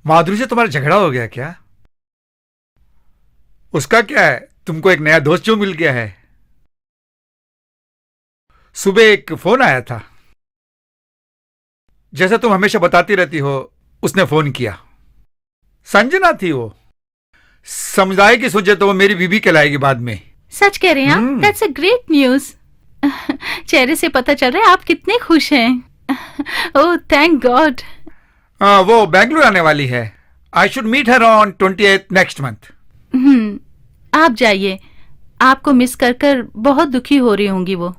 माधुरी से तुम्हारा झगड़ा हो गया क्या? उसका क्या है, तुमको एक नया दोस्त जो मिल गया है। सुबह एक फोन आया था, जैसा तुम हमेशा बताती रहती हो। उसने फोन किया। संजना थी वो। समुदाय की सोचे तो वो मेरी बीबी कहलाएगी बाद में। सच कह रहे हैं आप? That's a great news. चेहरे से पता चल रहा है आप कितने खुश हैं। Oh thank god. वो बैंगलोर आने वाली है। I should meet her on 28th next month. आप जाइए, आपको मिस कर कर बहुत दुखी हो रही होंगी वो।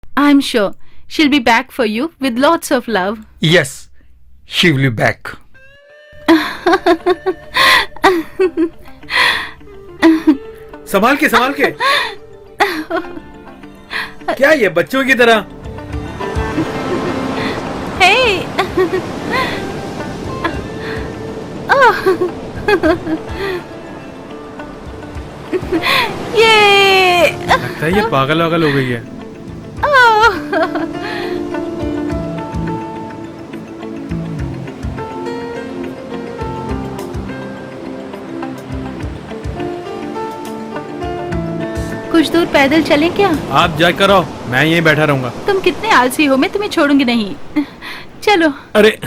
I am sure she'll be back for you with lots of love. Yes, she will be back. संभाल के संभाल के। क्या ये बच्चों की तरह? हे ये लगता है ये पागल वागल हो गई है। कुछ दूर पैदल चलें क्या? आप जाकर आओ, मैं यहीं बैठा रहूंगा। तुम कितने आलसी हो, मैं तुम्हें छोड़ूंगी नहीं। चलो। अरे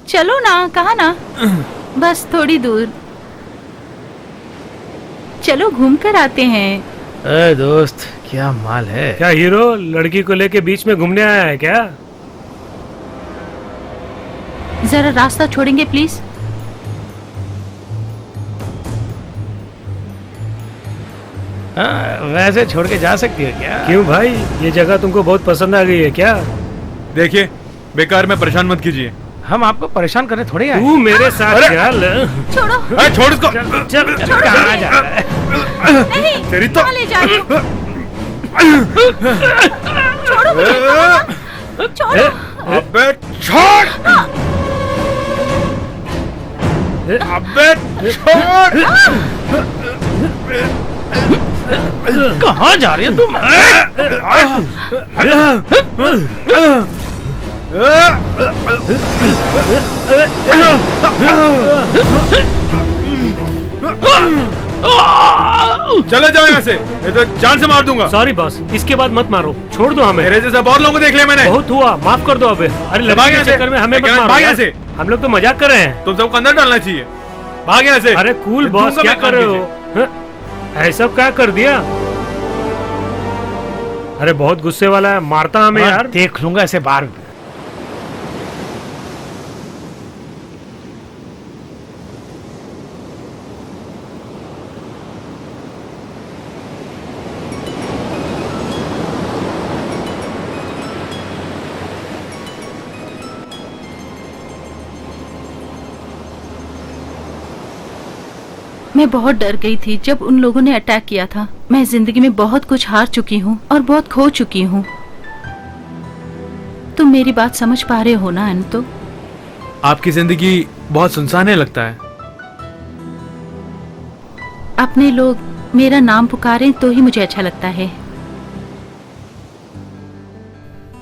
चलो ना, कहा ना, बस थोड़ी दूर। चलो घूम कर आते हैं। अरे दोस्त, क्या माल है? क्या हीरो लड़की को लेके बीच में घूमने आया है क्या? जरा रास्ता छोड़ेंगे प्लीज। वैसे छोड़ के जा सकती हो क्या? क्यों भाई, ये जगह तुमको बहुत पसंद आ गई है क्या? देखिए, बेकार में परेशान मत कीजिए। हम आपको परेशान करने थोड़े आए। तू मेरे साथ चल। छोड़ो। छोड़ इसको। चल कहाँ जा रहा है? नहीं, तेरी तो कहाँ ले जा रही हो? छोड़ो मुझे, छोड़ो। अबे छोड़। अबे छोड़। कहाँ जा रही है तुम? चले जाओ यहाँ से, नहीं तो जान से मार दूंगा। सॉरी बॉस, इसके बाद मत मारो, छोड़ दो हमें। मेरे जैसा बहुत लोगों को देख लिया मैंने। बहुत हुआ, माफ कर दो अबे। अरे भाग लड़की यहाँ के से। चक्कर में हमें मत भाग मारो यहाँ यार। से। हम लोग तो मजाक कर रहे हैं। तुम सबको अंदर डालना चाहिए। भाग यहाँ से। अरे कूल बॉस, दूंगा क्या मैं कर रहे हो? हाँ? ऐसा क्या कर दिया? अरे बहुत गुस्से वाला है, मारता हमें यार। देख लूंगा ऐसे बार। मैं बहुत डर गई थी जब उन लोगों ने अटैक किया था। मैं जिंदगी में बहुत कुछ हार चुकी हूँ और बहुत खो चुकी हूँ। तुम मेरी बात समझ पा रहे हो ना अनंतो? आपकी जिंदगी बहुत सुनसान है लगता है। अपने लोग मेरा नाम पुकारें तो ही मुझे अच्छा लगता है।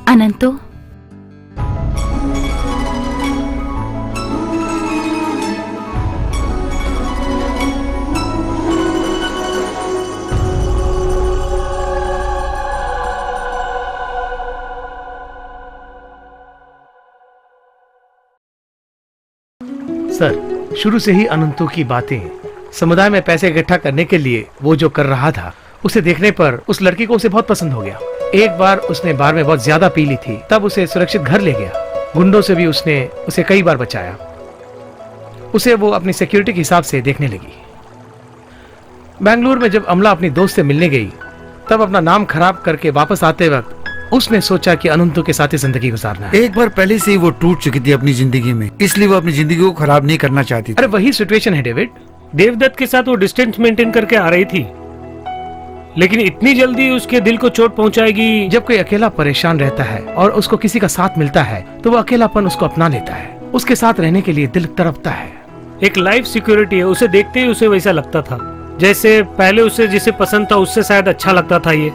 अनंतो, सर, शुरू से ही अनंतों की बातें, समुदाय में पैसे इकट्ठा करने के लिए वो जो कर रहा था, उसे देखने पर उस लड़की को उसे बहुत पसंद हो गया। एक बार उसने बार में बहुत ज्यादा पी ली थी, तब उसे सुरक्षित घर ले गया। गुंडों से भी उसने उसे कई बार बचाया। उसे वो अपनी सिक्योरिटी के हिसाब से देखने लगी। बेंगलुरु में जब अमला अपनी दोस्त से मिलने गई, तब अपना नाम खराब करके वापस आते वक्त उसने सोचा कि अनंतों के साथ ही जिंदगी गुजारना है। एक बार पहले से ही वो टूट चुकी थी अपनी जिंदगी में, इसलिए वो अपनी जिंदगी को खराब नहीं करना चाहती थी। अरे वही सिचुएशन है डेविड। देवदत्त के साथ वो डिस्टेंस मेंटेन करके आ रही थी, लेकिन इतनी जल्दी उसके दिल को चोट पहुंचाएगी। जब कोई अकेला परेशान रहता है और उसको किसी का साथ मिलता है, तो वो अकेलापन उसको अपना लेता है। उसके साथ रहने के लिए दिल तड़पता है। एक लाइफ सिक्योरिटी है, उसे देखते ही उसे वैसा लगता था जैसे पहले उसे जिसे पसंद था उससे शायद अच्छा लगता था। ये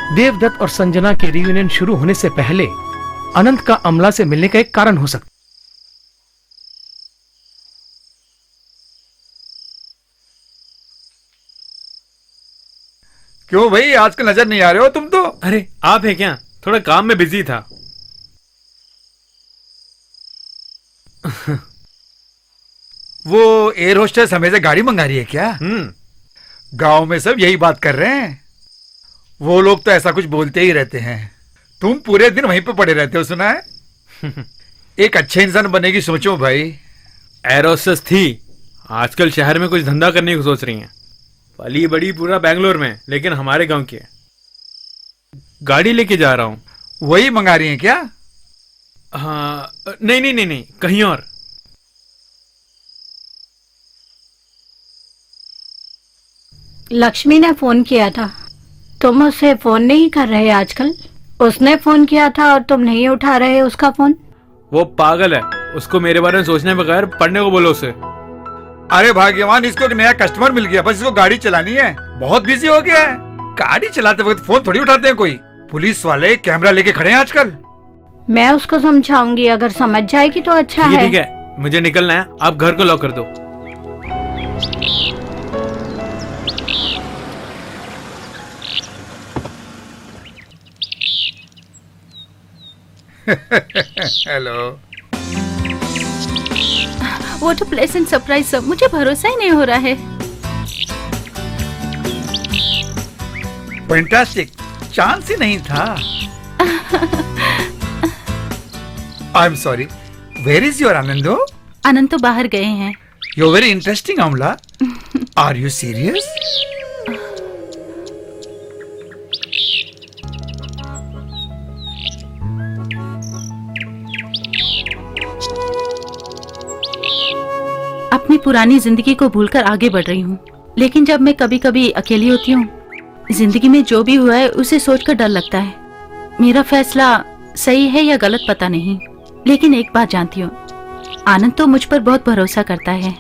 देवदत्त और संजना के रियूनियन शुरू होने से पहले अनंत का अमला से मिलने का एक कारण हो सकता। क्यों भाई, आजकल नजर नहीं आ रहे हो तुम तो। अरे आप है क्या? थोड़ा काम में बिजी था। वो एयर होस्टेस हमें गाड़ी मंगा रही है क्या? गांव में सब यही बात कर रहे हैं। वो लोग तो ऐसा कुछ बोलते ही रहते हैं। तुम पूरे दिन वहीं पे पड़े रहते हो, सुना है? एक अच्छे इंसान बनने की सोचो भाई। एरोसस थी, आजकल शहर में कुछ धंधा करने की सोच रही हैं। पली बड़ी पूरा बैंगलोर में, लेकिन हमारे गांव की है। गाड़ी लेके जा रहा हूँ। वही मंगा रही है क्या? हाँ, नहीं नहीं नहीं नहीं, कहीं और। लक्ष्मी ने फोन किया था। तुम उससे फोन नहीं कर रहे आजकल। उसने फोन किया था और तुम नहीं उठा रहे उसका फोन। वो पागल है, उसको मेरे बारे में सोचने बगैर पढ़ने को बोलो उसे। अरे भाग्यवान, इसको एक नया कस्टमर मिल गया, बस इसको गाड़ी चलानी है। बहुत बिजी हो गया है। गाड़ी चलाते वक्त फोन थोड़ी उठाते हैं कोई। पुलिस वाले कैमरा लेके खड़े हैं आजकल। मैं उसको समझाऊंगी, अगर समझ जाएगी तो अच्छा ठीक है है। ठीक है, मुझे निकलना है, आप घर को लॉक कर दो। Hello. What a pleasant surprise sir, मुझे भरोसा ही नहीं हो रहा है। फैंटास्टिक, चांस ही नहीं था। I am sorry, where is your Anando? Anand तो बाहर गए हैं। You very interesting Amala. Are you serious? अपनी पुरानी जिंदगी को भूलकर आगे बढ़ रही हूँ, लेकिन जब मैं कभी कभी अकेली होती हूँ, जिंदगी में जो भी हुआ है उसे सोचकर डर लगता है। मेरा फैसला सही है या गलत पता नहीं, लेकिन एक बात जानती हूँ, आनंद तो मुझ पर बहुत भरोसा करता है।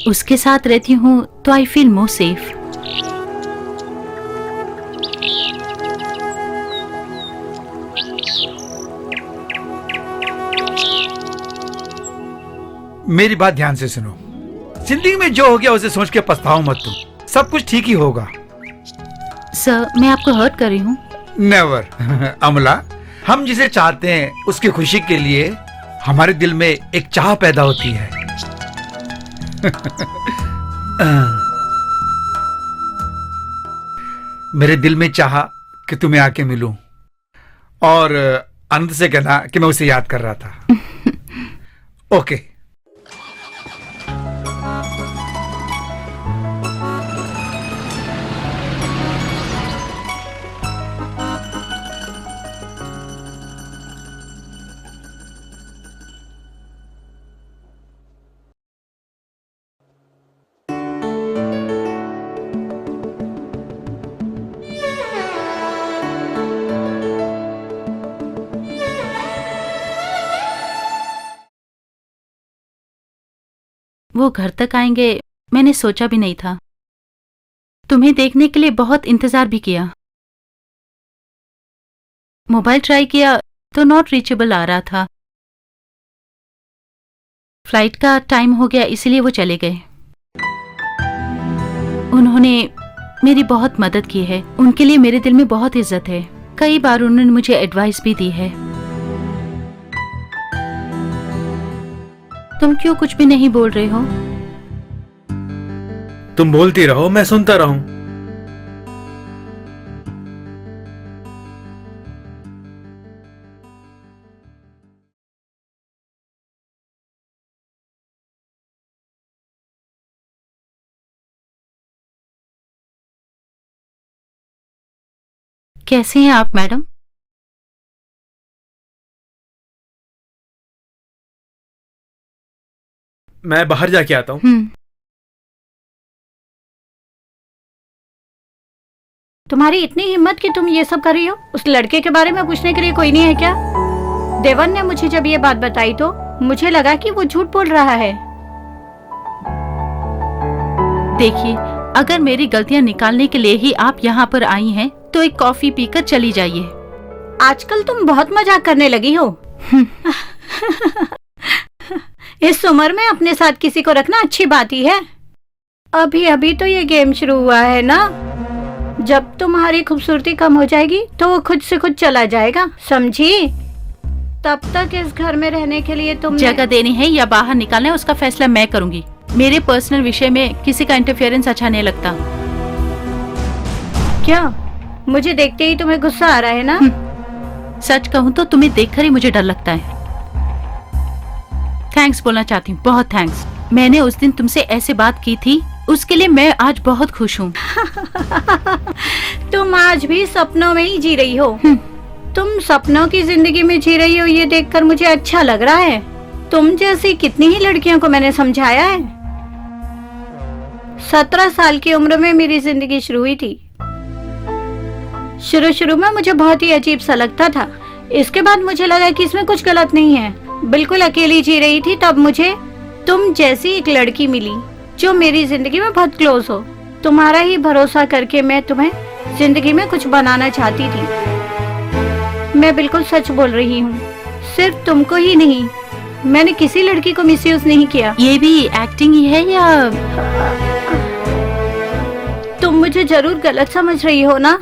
उसके साथ रहती हूँ तो आई फील मोर सेफ। मेरी बात ध्यान से सुनो। जिंदगी में जो हो गया उसे सोच के पछताओ मत तुम। सब कुछ ठीक ही होगा। सर, मैं आपको हर्ट कर रही हूँ? नेवर। अमला, हम जिसे चाहते हैं उसकी खुशी के लिए हमारे दिल में एक चाह पैदा होती है। मेरे दिल में चाहा कि तुम्हें आके मिलूं, और आनंद से कहना कि मैं उसे याद कर रहा था। ओके। वो घर तक आएंगे मैंने सोचा भी नहीं था। तुम्हें देखने के लिए बहुत इंतजार भी किया। मोबाइल ट्राई किया तो नॉट रीचेबल आ रहा था। फ्लाइट का टाइम हो गया, इसलिए वो चले गए। उन्होंने मेरी बहुत मदद की है, उनके लिए मेरे दिल में बहुत इज्जत है। कई बार उन्होंने मुझे एडवाइस भी दी है। तुम क्यों कुछ भी नहीं बोल रहे हो? तुम बोलती रहो, मैं सुनता रहूं। कैसे हैं आप मैडम? मैं बाहर जाके आता हूँ। तुम्हारी इतनी हिम्मत कि तुम ये सब कर रही हो? उस लड़के के बारे में पूछने के लिए कोई नहीं है क्या? देवन ने मुझे जब ये बात बताई तो मुझे लगा कि वो झूठ बोल रहा है। देखिए, अगर मेरी गलतियां निकालने के लिए ही आप यहाँ पर आई हैं, तो एक कॉफी पीकर चली जाइए। आजकल तुम बहुत मजाक करने लगी हो। इस उम्र में अपने साथ किसी को रखना अच्छी बात ही है। अभी अभी तो ये गेम शुरू हुआ है ना। जब तुम्हारी खूबसूरती कम हो जाएगी तो वो खुद से खुद चला जाएगा, समझी? तब तक इस घर में रहने के लिए तुम जगह देनी है या बाहर निकालना है उसका फैसला मैं करूंगी। मेरे पर्सनल विषय में किसी का इंटरफेरेंस अच्छा नहीं लगता। क्या मुझे देखते ही तुम्हें गुस्सा आ रहा है ना? सच कहूँ तो तुम्हें देखकर ही मुझे डर लगता है। थैंक्स बोलना चाहती हूँ, बहुत थैंक्स। मैंने उस दिन तुमसे ऐसे बात की थी, उसके लिए मैं आज बहुत खुश हूँ। तुम आज भी सपनों में ही जी रही हो। तुम सपनों की जिंदगी में जी रही हो, ये देखकर मुझे अच्छा लग रहा है। तुम जैसी कितनी ही लड़कियों को मैंने समझाया है। 17 साल की उम्र में मेरी जिंदगी शुरू हुई थी। शुरू में मुझे बहुत ही अजीब सा लगता था। इसके बाद मुझे लगा कि इसमें कुछ गलत नहीं है। बिल्कुल अकेली जी रही थी, तब मुझे तुम जैसी एक लड़की मिली जो मेरी जिंदगी में बहुत क्लोज हो। तुम्हारा ही भरोसा करके मैं तुम्हें जिंदगी में कुछ बनाना चाहती थी। मैं बिल्कुल सच बोल रही हूँ, सिर्फ तुमको ही नहीं, मैंने किसी लड़की को मिसयूज नहीं किया। ये भी एक्टिंग ही है या? तुम मुझे जरूर गलत समझ रही हो ना?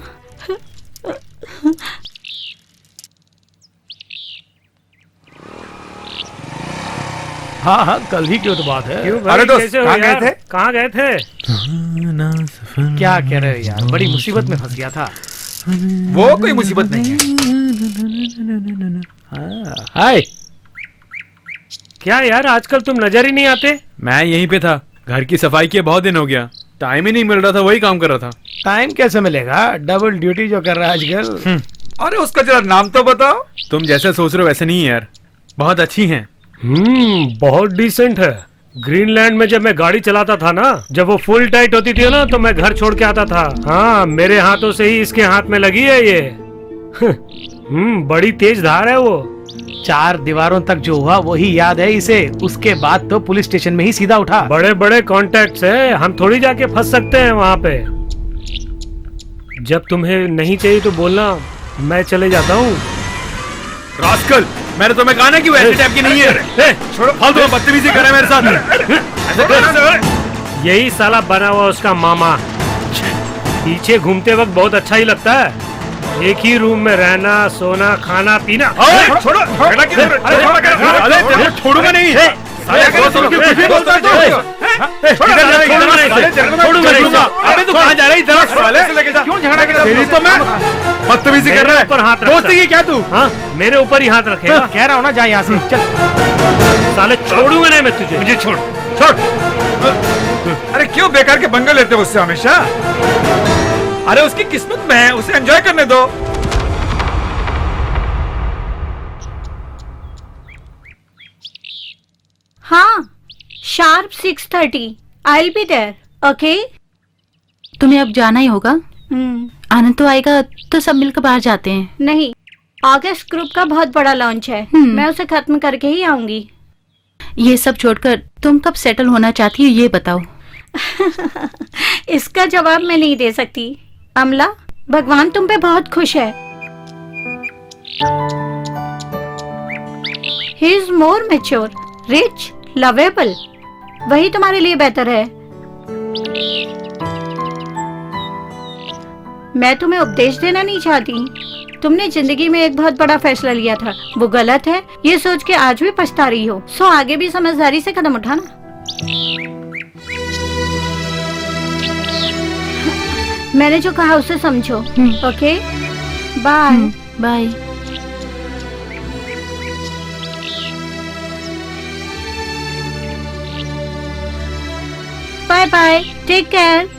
हाँ हाँ, कल ही की तो बात है। क्यों भाई, अरे दोस्त, कैसे हो कहाँ यार? गए थे? कहाँ गए थे? क्या कह रहे हो यार, बड़ी मुसीबत में फंस गया था। वो कोई मुसीबत नहीं है। हाय, क्या यार आजकल तुम नजर ही नहीं आते? मैं यहीं पे था, घर की सफाई किए बहुत दिन हो गया, टाइम ही नहीं मिल रहा था, वही काम कर रहा था। टाइम कैसे मिलेगा? डबल ड्यूटी जो कर रहा है आजकल। अरे उसका जरा नाम तो बताओ। तुम जैसे सोच रहे हो वैसे नहीं है यार, बहुत अच्छी हैं। बहुत डिसेंट है। ग्रीनलैंड में जब मैं गाड़ी चलाता था ना, जब वो फुल टाइट होती थी ना, तो मैं घर छोड़ के आता था। हाँ, मेरे हाथों से ही इसके हाथ में लगी है ये। बड़ी तेज धार है वो। 4 दीवारों तक जो हुआ वही याद है इसे। उसके बाद तो पुलिस स्टेशन में ही सीधा उठा। बड़े बड़े कॉन्टैक्ट्स है, हम थोड़ी जाके फंस सकते हैं वहाँ पे। जब तुम्हें नहीं चाहिए तो बोलना, मैं चले जाता हूँ। रास्कल, मैंने तुम्हें कहा ना कि वो ऐसे टाइप की नहीं है। छोड़ो, फालतू में बदतमीजी कर रहा है मेरे साथ। यही साला बना हुआ उसका मामा। पीछे घूमते वक्त बहुत अच्छा ही लगता है। एक ही रूम में रहना, सोना, खाना, पीना। छोड़ो, छोड़ूंगा नहीं। अबे तू कहाँ जा रहा है? क्यों झगड़ा कर रहा है? तो मैं बदतमीजी कर रहा है। ऊपर हाथ रखता। दोस्ती की क्या तू? हाँ, मेरे ऊपर ही हाथ रखेगा। कह रहा हूँ ना, जा यहाँ से चल। साले छोड़ूंगा नहीं मैं तुझे। मुझे छोड़, छोड़। अरे क्यों बेकार के पंगे लेते हो उससे हमेशा? अरे उसकी किस्मत में है, उसे एंजॉय करने दो। हाँ, sharp 6:30 I will be there, okay? तुम्हें अब जाना ही होगा। आनंद तो आएगा तो सब मिलकर बाहर जाते हैं। नहीं, ऑगस्ट ग्रुप का बहुत बड़ा लॉन्च है, मैं उसे खत्म करके ही आऊंगी। ये सब छोड़कर तुम कब सेटल होना चाहती हो ये बताओ। इसका जवाब मैं नहीं दे सकती अमला। भगवान तुम पे बहुत खुश है। He is more mature, rich, lovable. वही तुम्हारे लिए बेहतर है। मैं तुम्हें उपदेश देना नहीं चाहती। तुमने जिंदगी में एक बहुत बड़ा फैसला लिया था, वो गलत है ये सोच के आज भी पछता रही हो। सो आगे भी समझदारी से कदम उठाना। मैंने जो कहा उसे समझो, okay? Bye bye. Bye bye, take care.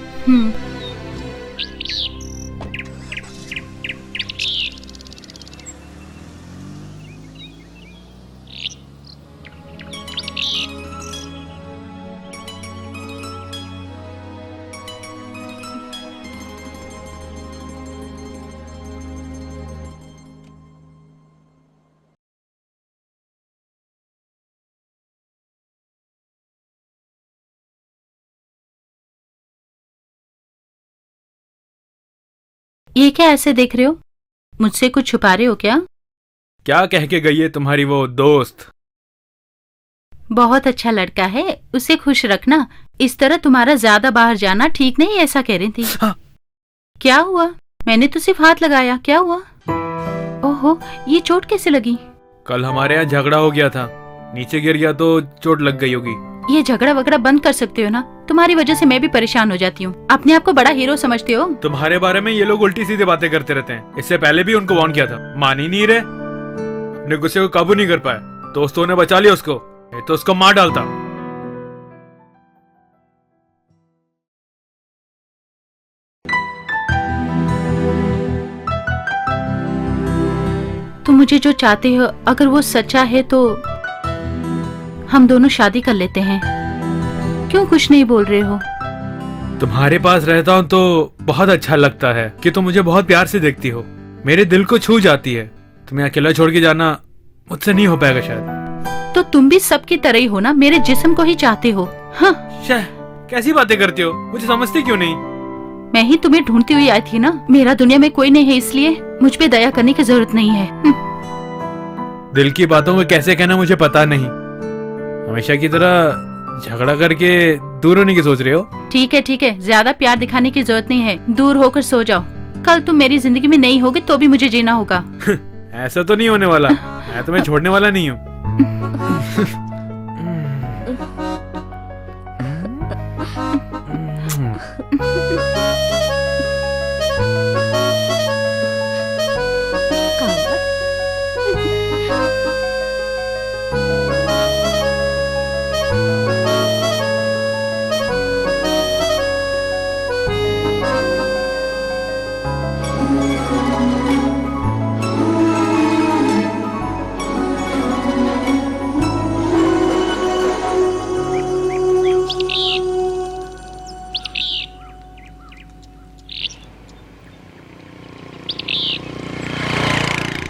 ये क्या ऐसे देख रहे हो? मुझसे कुछ छुपा रहे हो क्या? क्या कह के गई है तुम्हारी वो दोस्त? बहुत अच्छा लड़का है, उसे खुश रखना। इस तरह तुम्हारा ज्यादा बाहर जाना ठीक नहीं, ऐसा कह रही थी। क्या हुआ? मैंने तो सिर्फ हाथ लगाया, क्या हुआ? ओहो, ये चोट कैसे लगी? कल हमारे यहाँ झगड़ा हो गया था, नीचे गिर गया तो चोट लग गई होगी। ये झगड़ा वगड़ा बंद कर सकते हो ना? तुम्हारी वजह से मैं भी परेशान हो जाती हूँ। अपने आप को बड़ा हीरो समझते हो। तुम्हारे बारे में ये लोग उल्टी सीधी बातें करते रहते हैं। इससे पहले भी उनको वार्न किया था, मान ही नहीं रहे। अपने गुस्से को काबू नहीं कर पाए, दोस्तों ने बचा लिया उसको, नहीं तो उसको मार डालता। तुम मुझे जो चाहते हो अगर वो सच्चा है तो हम दोनों शादी कर लेते हैं। क्यों कुछ नहीं बोल रहे हो? तुम्हारे पास रहता हूँ तो बहुत अच्छा लगता है कि तुम मुझे बहुत प्यार से देखती हो, मेरे दिल को छू जाती है। तुम्हें अकेला छोड़ के जाना मुझसे नहीं हो पाएगा शायद। तो तुम भी सबकी तरह ही हो ना, मेरे जिस्म को ही चाहते हो। हाँ, कैसी बातें करती हो, मुझे समझती क्यों नहीं? मैं ही तुम्हें ढूंढती हुई आई थी ना। मेरा दुनिया में कोई नहीं है, इसलिए मुझ पे दया करने की जरूरत नहीं है। दिल की बातों को कैसे कहना मुझे पता नहीं। हमेशा की तरह झगड़ा करके दूर होने की सोच रहे हो? ठीक है, ज्यादा प्यार दिखाने की जरूरत नहीं है। दूर होकर सो जाओ। कल तुम मेरी जिंदगी में नहीं होगे तो भी मुझे जीना होगा। ऐसा तो नहीं होने वाला, मैं तुम्हें छोड़ने वाला नहीं हूँ।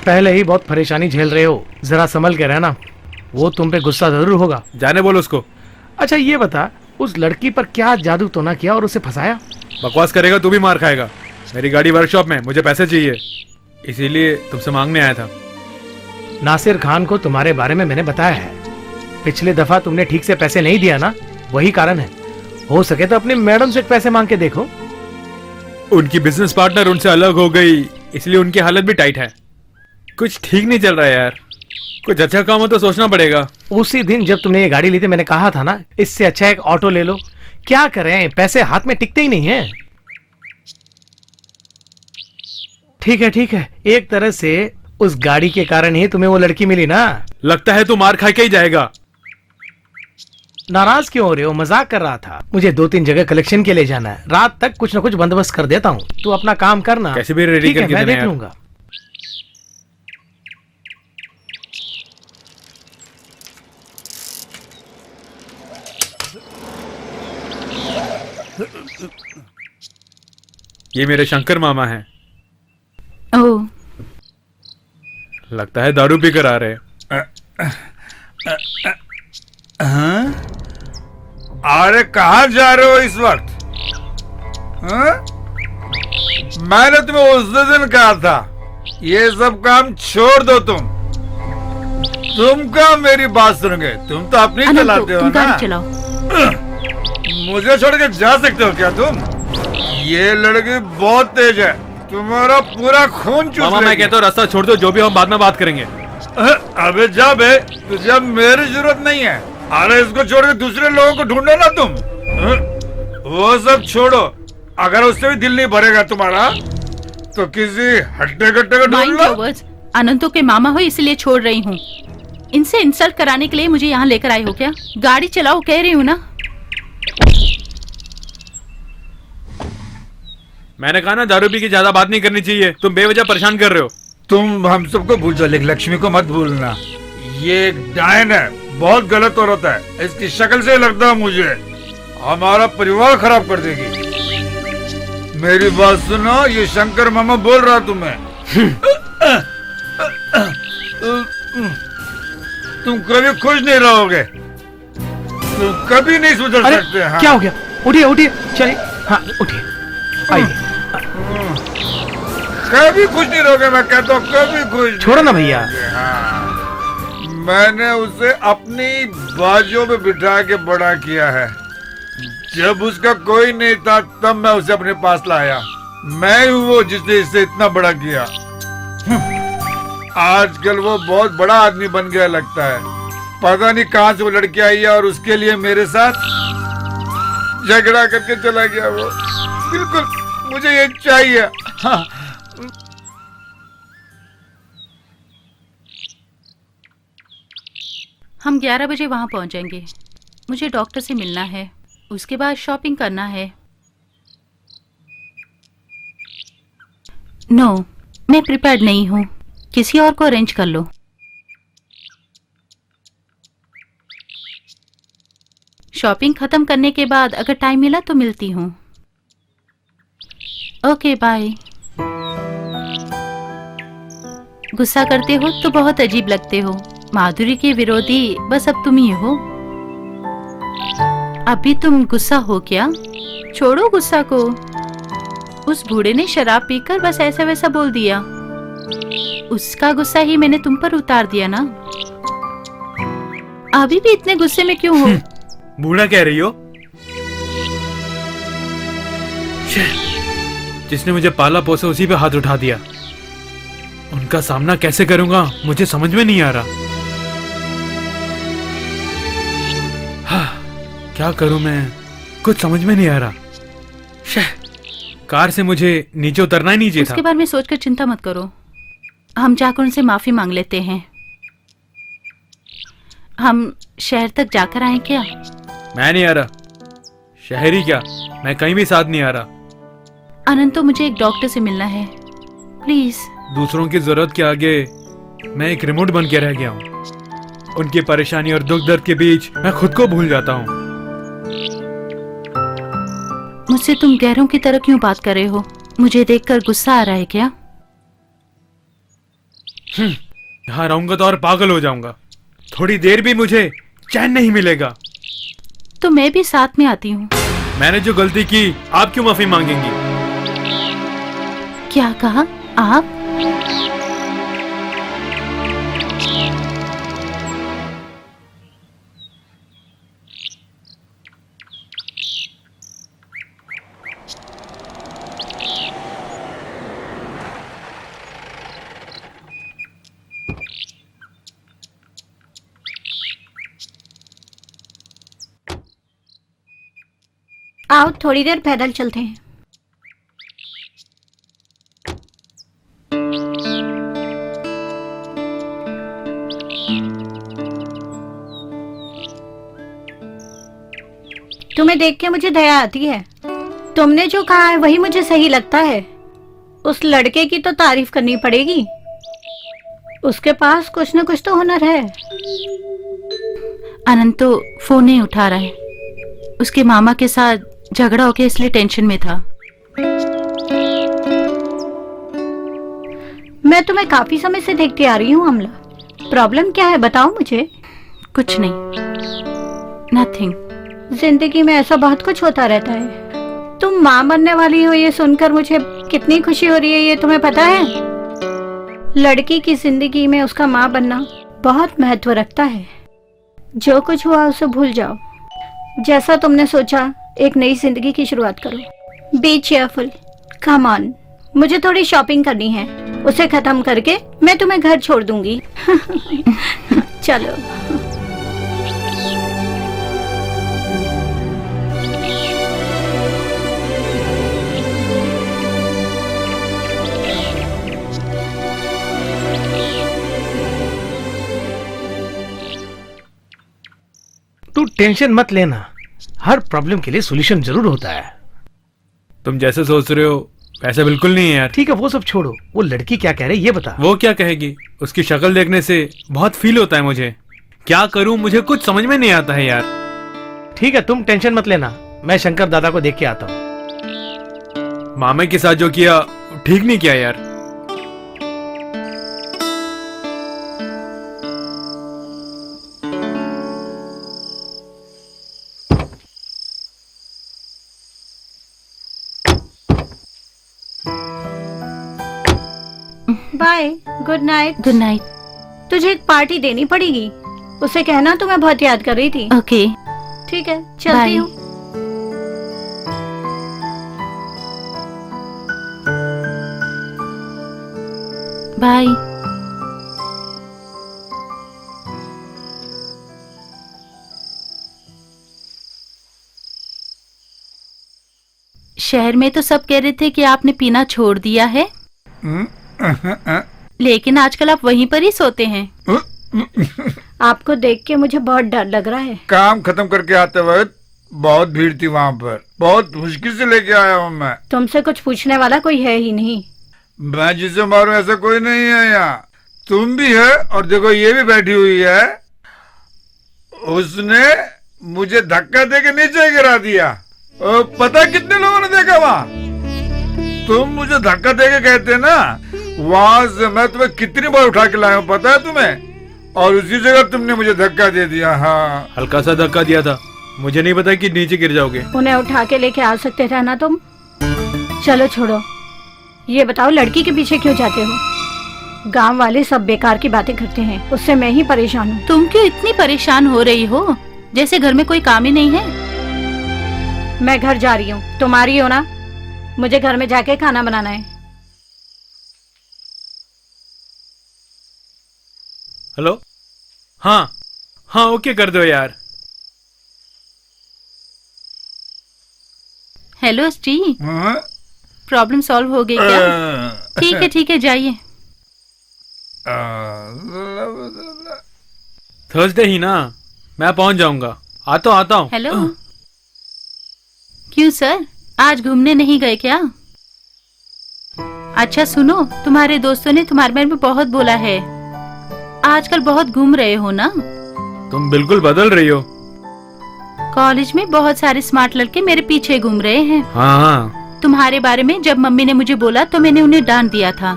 पहले ही बहुत परेशानी झेल रहे हो, जरा संभल के रहना। वो तुम पे गुस्सा जरूर होगा। जाने बोलो उसको। अच्छा ये बता, उस लड़की पर क्या जादू टोना किया और उसे फंसाया? बकवास करेगा तू भी मार खाएगा। मेरी गाड़ी वर्कशॉप में, मुझे पैसे चाहिए, इसीलिए तुमसे मांगने आया था। नासिर खान को तुम्हारे बारे में मैंने बताया है। पिछले दफा तुमने ठीक से पैसे नहीं दिया ना, वही कारण है। हो सके तो अपनी मैडम से पैसे मांग के देखो। उनकी बिजनेस पार्टनर उनसे अलग हो गई, इसलिए उनकी हालत भी टाइट है। कुछ ठीक नहीं चल रहा है यार, कुछ अच्छा काम हो तो सोचना पड़ेगा। उसी दिन जब तुमने ये गाड़ी ली थी मैंने कहा था ना, इससे अच्छा एक ऑटो ले लो। क्या करें, पैसे हाथ में टिकते ही नहीं है। ठीक है, एक तरह से उस गाड़ी के कारण ही तुम्हें वो लड़की मिली ना। लगता है तू मार खा के ही जाएगा। नाराज क्यों हो रहे हो? मजाक कर रहा था। मुझे 2-3 जगह कलेक्शन के लिए जाना है, रात तक कुछ न कुछ बंदोबस्त कर देता हूँ। तू अपना काम करना। कैसे भी रेडी ठीक है, करके मैं देना देख यार। लूंगा। ये मेरे शंकर मामा हैं। ओह, लगता है दारू पी कर आ रहे हैं। हाँ? अरे कहाँ जा रहे हो इस वक्त? हाँ? मैंने तुम्हें उस दिन कहा था ये सब काम छोड़ दो। तुम का मेरी बात सुनोगे? तुम तो अपनी अनंत, चलाते हो तुम ना। गाड़ी चलाओ। मुझे छोड़ के जा सकते हो क्या तुम? ये लड़की बहुत तेज है, तुम्हारा पूरा खून चूस मामा मैं लेगी। कहता हूँ रास्ता छोड़ दो, जो भी हम बाद में बात करेंगे। अबे जा बे, तुझे अब मेरी जरूरत नहीं है। अरे इसको छोड़ के दूसरे लोगों को ढूंढो ना तुम। वो सब छोड़ो, अगर उससे भी दिल नहीं भरेगा तुम्हारा तो किसी हट्टे कट्टे को ढूंढ माइंड लो। Your words. अनंतों के मामा हो इसलिए छोड़ रही हूँ। इनसे इंसल्ट कराने के लिए मुझे यहाँ लेकर आए हो क्या? गाड़ी चलाओ कह रही हूँ ना। मैंने कहा ना दारू पी के ज्यादा बात नहीं करनी चाहिए, तुम बेवजह परेशान कर रहे हो। तुम हम सबको भूल जाओ, लेकिन लक्ष्मी को मत भूलना। ये एक डायन है, बहुत गलत औरत है। इसकी शक्ल से लगता है मुझे हमारा परिवार खराब कर देगी। मेरी बात सुनो, ये शंकर मामा बोल रहा तुम्हें। तुम कभी खुश नहीं रहोगे, तुम कभी नहीं सुधर अरे सकते। हाँ। क्या हो गया? उठिए चलिए। हाँ उठिए, आइए। कभी खुश नहीं रहोगे, मैं कहता हूँ कभी खुश। छोड़ो ना भैया। हाँ। मैंने उसे अपनी बाजू में बिठा के बड़ा किया है। जब उसका कोई नहीं था तब मैं उसे अपने पास लाया। मैं हूँ वो जिसने इससे इतना बड़ा किया। आजकल वो बहुत बड़ा आदमी बन गया लगता है। पता नहीं कहाँ से वो लड़की आई है और उसके लिए मेरे साथ झगड़ा करके चला गया वो। बिल्कुल मुझे ये चाहिए। हाँ। हम 11 बजे वहाँ पहुँच जाएंगे। मुझे डॉक्टर से मिलना है, उसके बाद शॉपिंग करना है। नो, मैं प्रिपेयर्ड नहीं हूँ। किसी और को अरेंज कर लो। शॉपिंग खत्म करने के बाद अगर टाइम मिला तो मिलती हूँ। Okay bye. गुस्सा करते हो तो बहुत अजीब लगते हो। माधुरी के विरोधी बस अब तुम ही हो। अभी तुम गुस्सा हो क्या? छोड़ो गुस्सा को। उस बूढ़े ने शराब पीकर बस ऐसा वैसा बोल दिया। उसका गुस्सा ही मैंने तुम पर उतार दिया ना। अभी भी इतने गुस्से में क्यों हो? बूढ़ा कह रही हो? जिसने मुझे पाला पोसा उसी पे हाथ उठा दिया। उनका सामना कैसे करूंगा मुझे समझ में नहीं आ रहा। हाँ, क्या करूं मैं, कुछ समझ में नहीं आ रहा। कार से मुझे नीचे उतरना ही नहीं चाहिए था। उसके बारे में सोचकर चिंता मत करो। हम जाकर उनसे माफी मांग लेते हैं। हम शहर तक जाकर आए क्या? मैं नहीं आ रहा। शहरी क्या, मैं कहीं भी साथ नहीं आ रहा। अनंत, तो मुझे एक डॉक्टर से मिलना है, प्लीज। दूसरों की जरूरत के आगे मैं एक रिमोट बन के रह गया हूँ। उनकी परेशानी और दुख दर्द के बीच मैं खुद को भूल जाता हूँ। मुझसे तुम गैरों की तरह क्यों बात कर रहे हो? मुझे देखकर गुस्सा आ रहा है क्या? यहाँ रहूंगा तो और पागल हो जाऊंगा। थोड़ी देर भी मुझे चैन नहीं मिलेगा। तो मैं भी साथ में आती हूँ। मैंने जो गलती की, आप क्यों माफी मांगेंगी? क्या कहा आप? आओ थोड़ी देर पैदल चलते हैं। तुम्हें देख के मुझे दया आती है। तुमने जो कहा है वही मुझे सही लगता है। उस लड़के की तो तारीफ करनी पड़ेगी। उसके पास कुछ न कुछ तो हुनर है। अनंत तो फोन नहीं उठा रहा है। उसके मामा के साथ झगड़ा हो गया, इसलिए टेंशन में था। मैं तुम्हें काफी समय से देखती आ रही हूँ अमला। प्रॉब्लम क्या है बताओ मुझे। कुछ नहीं, नथिंग। जिंदगी में ऐसा बहुत कुछ होता रहता है। तुम माँ बनने वाली हो ये सुनकर मुझे कितनी खुशी हो रही है ये तुम्हें पता है? लड़की की जिंदगी में उसका माँ बनना बहुत महत्व रखता है। जो कुछ हुआ उसे भूल जाओ। जैसा तुमने सोचा एक नई जिंदगी की शुरुआत करो। B cheerful, come on. मुझे थोड़ी शॉपिंग करनी है, उसे खत्म करके मैं तुम्हें घर छोड़ दूंगी। चलो। तू टेंशन मत लेना, हर प्रॉब्लम के लिए सॉल्यूशन जरूर होता है। तुम जैसे सोच रहे हो वैसा बिल्कुल नहीं है यार। ठीक है वो सब छोड़ो, वो लड़की क्या कह रही है ये बता। वो क्या कहेगी? उसकी शक्ल देखने से बहुत फील होता है मुझे। क्या करूं मुझे कुछ समझ में नहीं आता है यार। ठीक है तुम टेंशन मत लेना, मैं शंकर दादा को देख के आता हूँ। मामा के साथ जो किया ठीक नहीं किया यार। Bye, good night. Good night. तुझे एक पार्टी देनी पड़ेगी। उसे कहना तो मैं बहुत याद कर रही थी। ओके, ठीक है चलती बाय। हूँ। बाय। शहर में तो सब कह रहे थे कि आपने पीना छोड़ दिया है, लेकिन आजकल आप वहीं पर ही सोते हैं। आपको देख के मुझे बहुत डर लग रहा है। काम खत्म करके आते वक्त बहुत भीड़ थी वहाँ पर, बहुत मुश्किल से लेके आया हूँ मैं। तुमसे कुछ पूछने वाला कोई है ही नहीं। मैं जिसे मारूं ऐसा कोई नहीं है यहाँ। तुम भी है और देखो ये भी बैठी हुई है। उसने मुझे धक्का देके नीचे गिरा दिया। पता कितने लोगों ने देखा वहाँ? तुम मुझे धक्का देके कहते ना, वहां से मैं तुम्हें कितनी बार उठा के लाया हूँ पता है तुम्हें? और उसी जगह तुमने मुझे धक्का दे दिया। हाँ, हल्का सा धक्का दिया था, मुझे नहीं पता कि नीचे गिर जाओगे। उन्हें उठा के लेके आ सकते थे ना तुम। चलो छोड़ो, ये बताओ लड़की के पीछे क्यों जाते हो? गांव वाले सब बेकार की बातें करते हैं, उससे मैं ही परेशान हूँ। तुम क्यों इतनी परेशान हो रही हो, जैसे घर में कोई काम ही नहीं है? मैं घर जा रही हूँ, तुम आ रही हो ना? मुझे घर में जाके खाना बनाना है। हेलो, हाँ हाँ ओके कर दो यार। हेलो स्टी, हाँ? प्रॉब्लम सॉल्व हो गई क्या? ठीक है जाइए। थर्सडे ही ना, मैं पहुंच जाऊंगा। आता हूँ। हेलो, क्यों सर, आज घूमने नहीं गए क्या? अच्छा सुनो, तुम्हारे दोस्तों ने तुम्हारे बारे में बहुत बोला है, आजकल बहुत घूम रहे हो ना? तुम बिल्कुल बदल रही हो। कॉलेज में बहुत सारे स्मार्ट लड़के मेरे पीछे घूम रहे हैं। हाँ, तुम्हारे बारे में जब मम्मी ने मुझे बोला तो मैंने उन्हें डांट दिया था।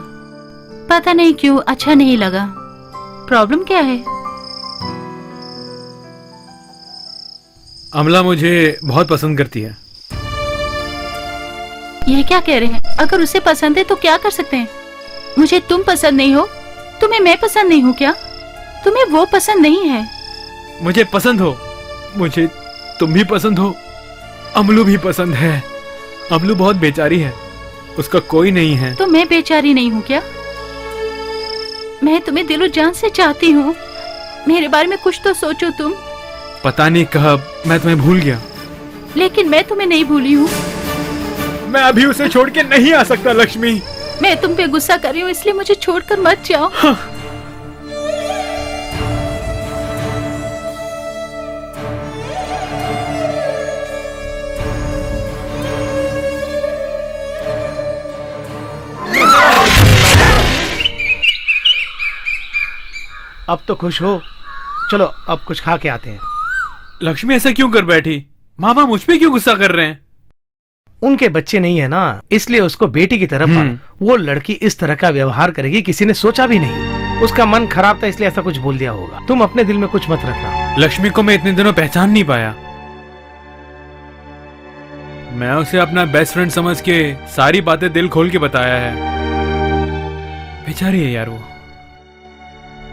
पता नहीं क्यों अच्छा नहीं लगा। प्रॉब्लम क्या है? अमला मुझे बहुत पसंद करती है। ये क्या कह रहे हैं? अगर उसे पसंद है तो क्या कर सकते हैं? मुझे तुम पसंद नहीं हो, तुम्हें मैं पसंद नहीं हूँ क्या? तुम्हें वो पसंद नहीं है। मुझे पसंद हो, मुझे तुम भी पसंद हो, अमलू भी पसंद है। अमलू बहुत बेचारी है, उसका कोई नहीं है। तो मैं बेचारी नहीं हूँ क्या? मैं तुम्हें दिलो जान से चाहती हूँ, मेरे बारे में कुछ तो सोचो तुम। पता नहीं कब मैं तुम्हें भूल गया। लेकिन मैं तुम्हें नहीं भूली हूँ। मैं अभी उसे छोड़ के नहीं आ सकता लक्ष्मी। मैं तुम पे गुस्सा कर रही हूँ, इसलिए मुझे छोड़कर मत जाओ। अब तो खुश हो, चलो अब कुछ खा के आते हैं। लक्ष्मी ऐसा क्यों कर बैठी? मामा मुझ पे क्यों गुस्सा कर रहे हैं? उनके बच्चे नहीं है ना, इसलिए उसको बेटी की तरफ वो लड़की इस तरह का व्यवहार करेगी किसी ने सोचा भी नहीं। उसका मन खराब था इसलिए ऐसा कुछ बोल दिया होगा। तुम अपने दिल में कुछ मत रखना। लक्ष्मी को मैं इतने दिनों पहचान नहीं पाया। मैं उसे अपना बेस्ट फ्रेंड समझ के सारी बातें दिल खोल के बताया है। बेचारी है यार वो।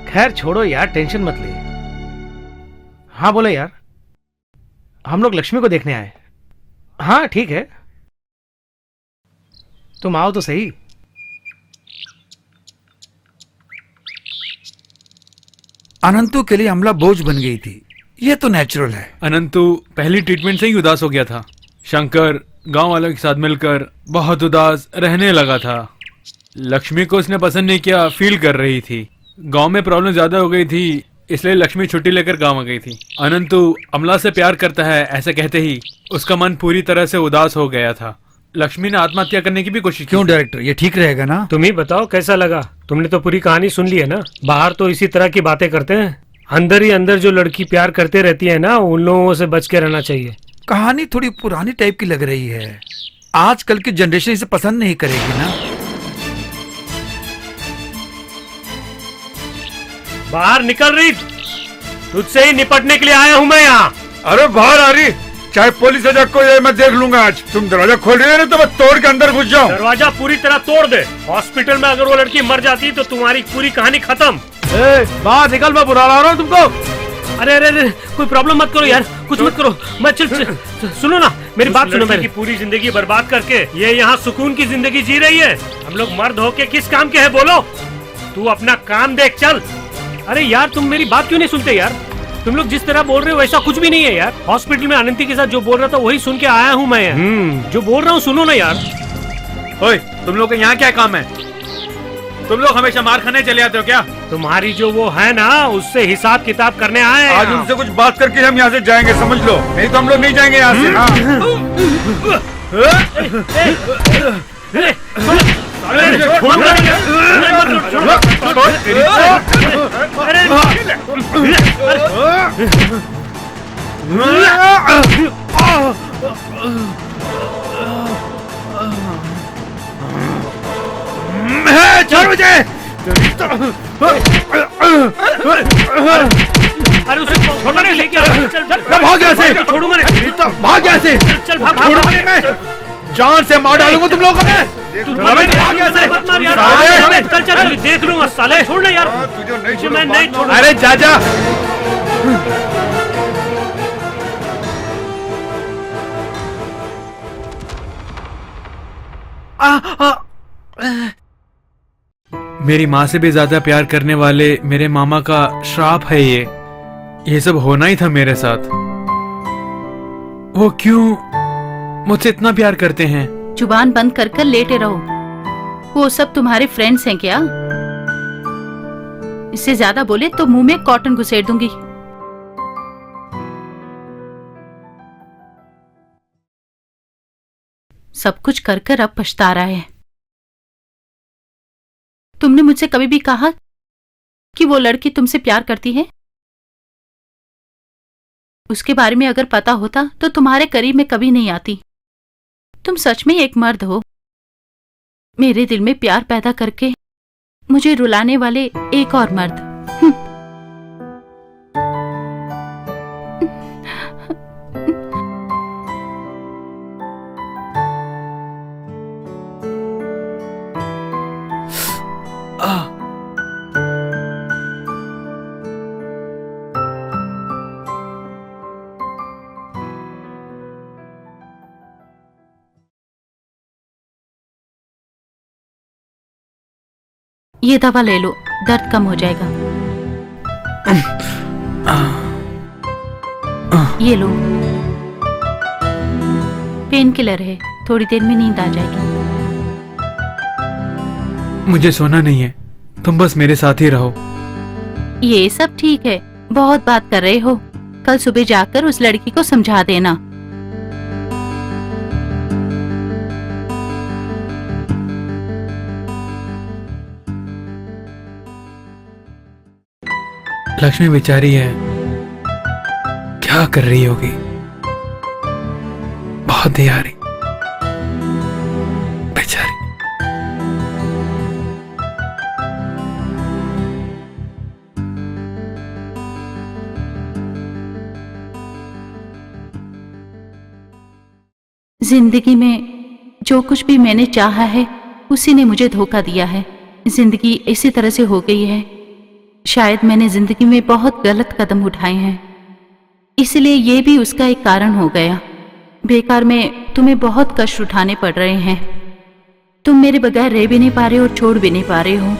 खैर छोड़ो यार, टेंशन मत ले। हाँ बोले यार, हम लोग लक्ष्मी को देखने आए। हाँ ठीक है, तुम आओ तो सही। अनंतु के लिए अमला बोझ बन गई थी, ये तो नेचुरल है। अनंतु पहली ट्रीटमेंट से ही उदास हो गया था। शंकर गांव वालों के साथ मिलकर बहुत उदास रहने लगा था। लक्ष्मी को उसने पसंद नहीं किया, फील कर रही थी। गांव में प्रॉब्लम ज्यादा हो गई थी, इसलिए लक्ष्मी छुट्टी लेकर गांव आ गई थी। अनंतु अमला से प्यार करता है ऐसे कहते ही उसका मन पूरी तरह से उदास हो गया था। लक्ष्मी ने आत्महत्या करने की भी कोशिश की। क्यों डायरेक्टर, ये ठीक रहेगा ना? तुम ही बताओ कैसा लगा? तुमने तो पूरी कहानी सुन ली है ना। बाहर तो इसी तरह की बातें करते हैं, अंदर ही अंदर जो लड़की प्यार करते रहती है ना, उन लोगों से बच के रहना चाहिए। कहानी थोड़ी पुरानी टाइप की लग रही है, आजकल की जनरेशन इसे पसंद नहीं करेगी ना। बाहर निकल रही, तुझसे ही निपटने के लिए आया हूँ मैं यहाँ। अरे बाहर आ रही, चाहे पुलिस आ जाए कोई आए, मैं देख लूंगा। आज तुम दरवाजा खोल रही हो ना, तो मैं तोड़ के अंदर घुस जाऊं। दरवाजा पूरी तरह तोड़ दे। हॉस्पिटल में अगर वो लड़की मर जाती तो तुम्हारी पूरी कहानी खत्म। बाहर निकल, मैं बुला रहा हूँ तुमको। अरे अरे अरे, कोई प्रॉब्लम मत करो यार, कुछ मत करो। मैं चल सुनो ना, मेरी बात सुनो। मेरी पूरी जिंदगी बर्बाद करके ये यहाँ सुकून की जिंदगी जी रही है। हम लोग मर्द होके किस काम के हैं बोलो? तू अपना काम देख, चल। अरे यार तुम मेरी बात क्यों नहीं सुनते यार? तुम लोग जिस तरह बोल रहे हो वैसा कुछ भी नहीं है यार। हॉस्पिटल में अनंती के साथ जो बोल रहा था वही सुन के आया हूँ मैं। जो बोल रहा हूँ सुनो ना यार। ओए, तुम लोग का यहाँ क्या काम है? तुम लोग हमेशा मार खाने चले आते हो क्या? तुम्हारी जो वो है ना, उससे हिसाब किताब करने आए हैं आज यहाँ। उनसे कुछ बात करके हम यहाँ से जाएंगे, समझ लो, नहीं तो हम लोग नहीं जाएंगे यहाँ से। हाँ। छोड़ मुझे। अरे उसे छोड़ना नहीं, लेके चल चल। भाग यहाँ से, छोड़ूंगा नहीं, भाग यहाँ से। चल भाग छोड़ूंगा नहीं मैं, जान से मार डालूंगा तुम लोगों को मैं। भाग यहाँ से। मत मार यार। साले। चल चल देख लूंगा साले, छोड़ना यार। तुझे नहीं तुझे मैं नहीं छोड़ूंगा। अरे जा जा। मेरी माँ से भी ज्यादा प्यार करने वाले मेरे मामा का श्राप है ये सब होना ही था मेरे साथ। वो क्यों मुझसे इतना प्यार करते हैं? जुबान बंद कर कर लेटे रहो। वो सब तुम्हारे फ्रेंड्स हैं क्या? इससे ज्यादा बोले तो मुंह में कॉटन घुसेड़ दूंगी। सब कुछ कर कर अब पछता रहा है। तुमने मुझसे कभी भी कहा कि वो लड़की तुमसे प्यार करती है? उसके बारे में अगर पता होता तो तुम्हारे करीब में कभी नहीं आती। तुम सच में एक मर्द हो, मेरे दिल में प्यार पैदा करके मुझे रुलाने वाले एक और मर्द। ये दवा ले लो, दर्द कम हो जाएगा। ये लो, पेन किलर है, थोड़ी देर में नींद आ जाएगी। मुझे सोना नहीं है, तुम बस मेरे साथ ही रहो। ये सब ठीक है, बहुत बात कर रहे हो। कल सुबह जाकर उस लड़की को समझा देना। लक्ष्मी बेचारी है, क्या कर रही होगी? बहुत दियारी बेचारी। जिंदगी में जो कुछ भी मैंने चाहा है उसी ने मुझे धोखा दिया है। जिंदगी इसी तरह से हो गई है। शायद मैंने जिंदगी में बहुत गलत कदम उठाए हैं, इसलिए ये भी उसका एक कारण हो गया। बेकार में तुम्हें बहुत कष्ट उठाने पड़ रहे हैं। तुम मेरे बगैर रह भी नहीं पा रहे हो और छोड़ भी नहीं पा रहे हो।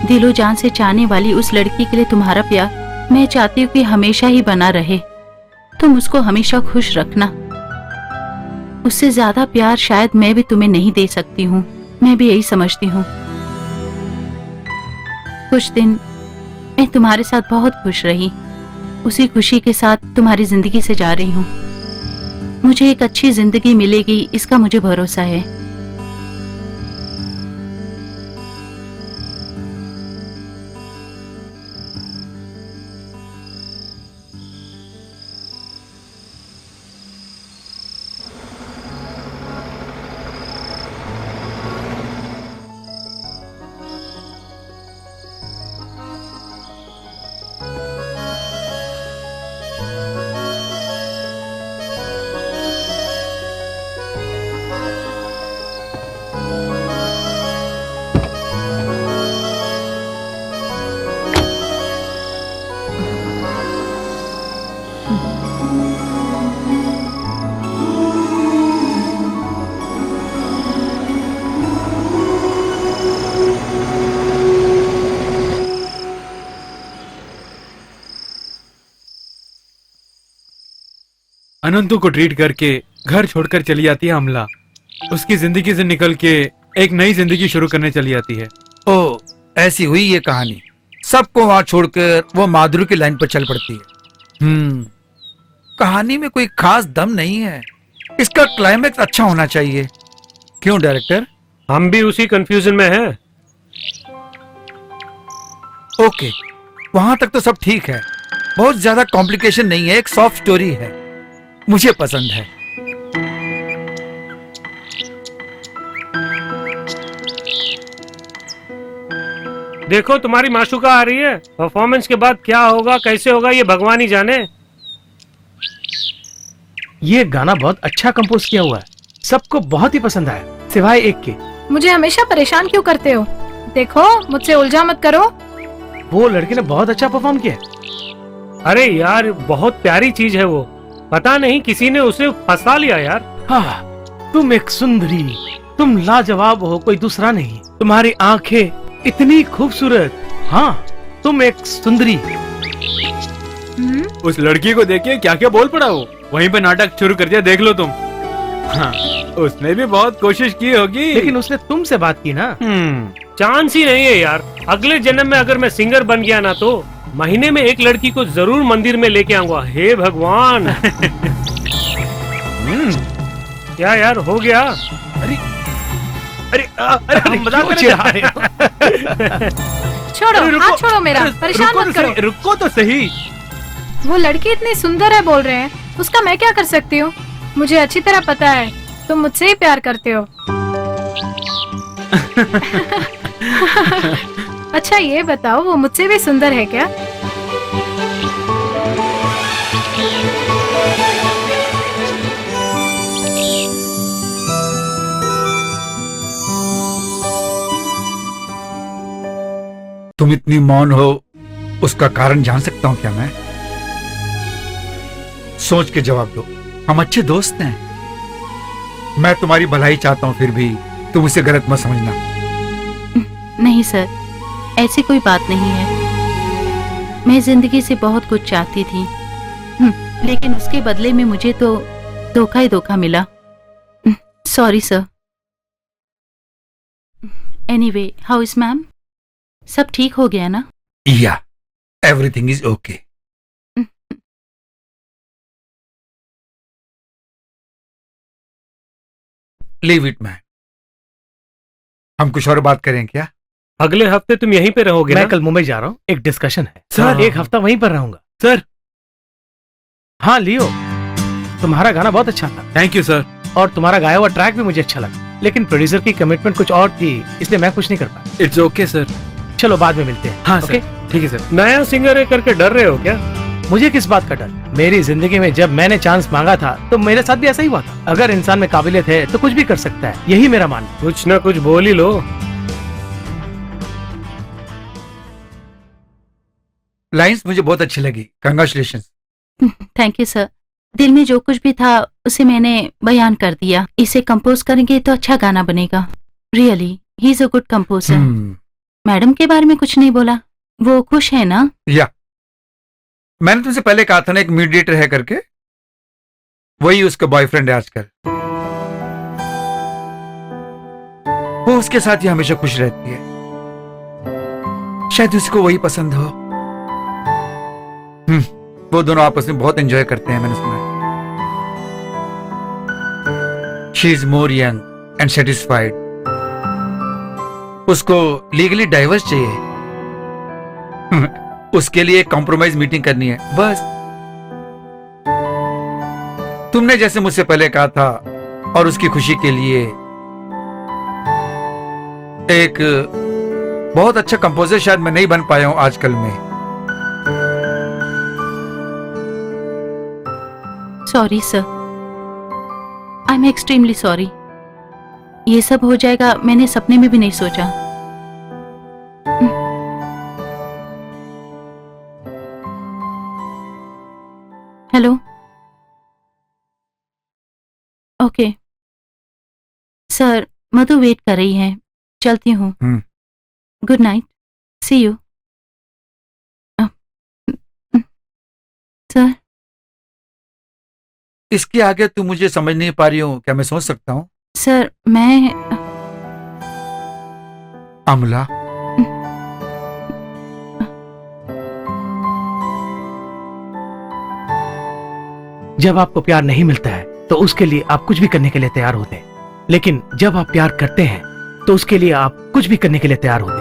दिलो जान से चाहने वाली उस लड़की के लिए तुम्हारा प्यार मैं चाहती हूँ कि हमेशा ही बना रहे। तुम उसको हमेशा खुश रखना। उससे ज्यादा प्यार शायद मैं भी तुम्हें नहीं दे सकती हूँ। मैं भी यही समझती हूँ। कुछ दिन मैं तुम्हारे साथ बहुत खुश रही। उसी खुशी के साथ तुम्हारी जिंदगी से जा रही हूँ। मुझे एक अच्छी जिंदगी मिलेगी, इसका मुझे भरोसा है। अनंतु को ट्रीट करके घर छोड़कर चली जाती है अमला। उसकी जिंदगी से निकल के एक नई जिंदगी शुरू करने चली जाती है। ओ, ऐसी हुई ये कहानी। सबको वहां छोड़कर वो माधुरी की लाइन पर चल पड़ती है। कहानी में कोई खास दम नहीं है। इसका क्लाइमेक्स अच्छा होना चाहिए। क्यों डायरेक्टर? हम भी उसी कंफ्यूजन में हैं। ओके, वहां तक तो सब ठीक है। बहुत ज्यादा कॉम्प्लिकेशन नहीं है, एक सॉफ्ट स्टोरी है। मुझे पसंद है। देखो तुम्हारी माशूका आ रही है। परफॉर्मेंस के बाद क्या होगा, कैसे होगा, ये भगवान ही जाने। ये गाना बहुत अच्छा कंपोज किया हुआ है, सबको बहुत ही पसंद आया सिवाय एक के। मुझे हमेशा परेशान क्यों करते हो? देखो मुझसे उलझा मत करो। वो लड़के ने बहुत अच्छा परफॉर्म किया। अरे यार बहुत प्यारी चीज है वो। पता नहीं किसी ने उसे फंसा लिया यार। हाँ, तुम एक सुंदरी, तुम लाजवाब हो, कोई दूसरा नहीं। तुम्हारी आंखें इतनी खूबसूरत। हाँ, तुम एक सुंदरी। उस लड़की को देखिए क्या क्या बोल पड़ा वो। वहीं पे नाटक शुरू कर दिया, देख लो तुम। हाँ, उसने भी बहुत कोशिश की होगी। लेकिन उसने तुमसे बात की ना। चांस ही नहीं है यार। अगले जन्म में अगर मैं सिंगर बन गया ना तो महीने में एक लड़की को जरूर मंदिर में लेके आऊंगा। हे भगवान। क्या यार हो गया? अरे हम मजाक कर रहे हैं। छोड़ो, अरे रुको, हाथ छोड़ो मेरा, परेशान रुको मत तो करो। सही, रुको तो सही। वो लड़की इतनी सुंदर है बोल रहे हैं, उसका मैं क्या कर सकती हूँ? मुझे अच्छी तरह पता है तुम मुझसे ही प्यार करते हो। अच्छा ये बताओ, वो मुझसे भी सुंदर है क्या? तुम इतनी मौन हो, उसका कारण जान सकता हूं क्या मैं? सोच के जवाब दो। हम अच्छे दोस्त हैं। मैं तुम्हारी भलाई चाहता हूं, फिर भी तुम उसे गलत मत समझना। नहीं सर, ऐसी कोई बात नहीं है। मैं जिंदगी से बहुत कुछ चाहती थी, लेकिन उसके बदले में मुझे तो धोखा ही धोखा मिला। Sorry sir. Anyway, how is ma'am? सब ठीक हो गया ना? या, everything is okay. Leave it man. हम कुछ और बात करें क्या? अगले हफ्ते तुम यहीं पे रहोगे मैं ना? कल मुंबई जा रहा हूँ, एक डिस्कशन है। सर। एक हफ्ता वहीं पर रहूंगा। सर। हाँ लियो, तुम्हारा गाना बहुत अच्छा था थैंक यू सर। और तुम्हारा गाया हुआ ट्रैक भी मुझे अच्छा लगा, लेकिन प्रोड्यूसर की कमिटमेंट कुछ और थी, इसलिए मैं कुछ नहीं कर पाया। It's okay sir. चलो बाद में मिलते हैं। हाँ ओके? सर, ठीक है सर। नया सिंगर है करके डर रहे हो क्या? मुझे किस बात का डर? मेरी जिंदगी में जब मैंने चांस मांगा था तो मेरे साथ भी ऐसा ही हुआ था। अगर इंसान में काबिलियत है तो कुछ भी कर सकता है, यही मेरा मानना। कुछ ना कुछ बोल ही लो। लाइंस मुझे बहुत अच्छी लगी। कंग्रेचुलेशंस। Thank you sir. दिल में जो कुछ भी था उसे मैंने बयान कर दिया। इसे कंपोज करेंगे तो अच्छा गाना बनेगा। Really he is a good composer. Madam के बारे में कुछ नहीं बोला? वो खुश है ना? या, मैंने तुमसे पहले कहा था ना एक मीडिएटर है करके, वही उसका बॉयफ्रेंड है आजकल। वो उसके साथ ही हमेशा खुश रहती है। शायद उसको वही पसंद हो। वो दोनों आपस में बहुत एंजॉय करते हैं, मैंने सुना है। She is more young and satisfied. उसको लीगली डाइवर्स चाहिए। उसके लिए कॉम्प्रोमाइज मीटिंग करनी है बस। तुमने जैसे मुझसे पहले कहा था, और उसकी खुशी के लिए एक बहुत अच्छा कंपोजर शायद मैं नहीं बन पाया हूं आजकल में। Sorry sir, I am extremely sorry. ये सब हो जाएगा मैंने सपने में भी नहीं सोचा। Hello. Okay sir, Madhu wait कर रही है, चलती हूँ। Good night, see you. Sir इसके आगे तुम मुझे समझ नहीं पा रही हो, क्या मैं समझ सकता हूँ? सर मैं अमला, जब आपको प्यार नहीं मिलता है तो उसके लिए आप कुछ भी करने के लिए तैयार होते हैं, लेकिन जब आप प्यार करते हैं तो उसके लिए आप कुछ भी करने के लिए तैयार होते हैं।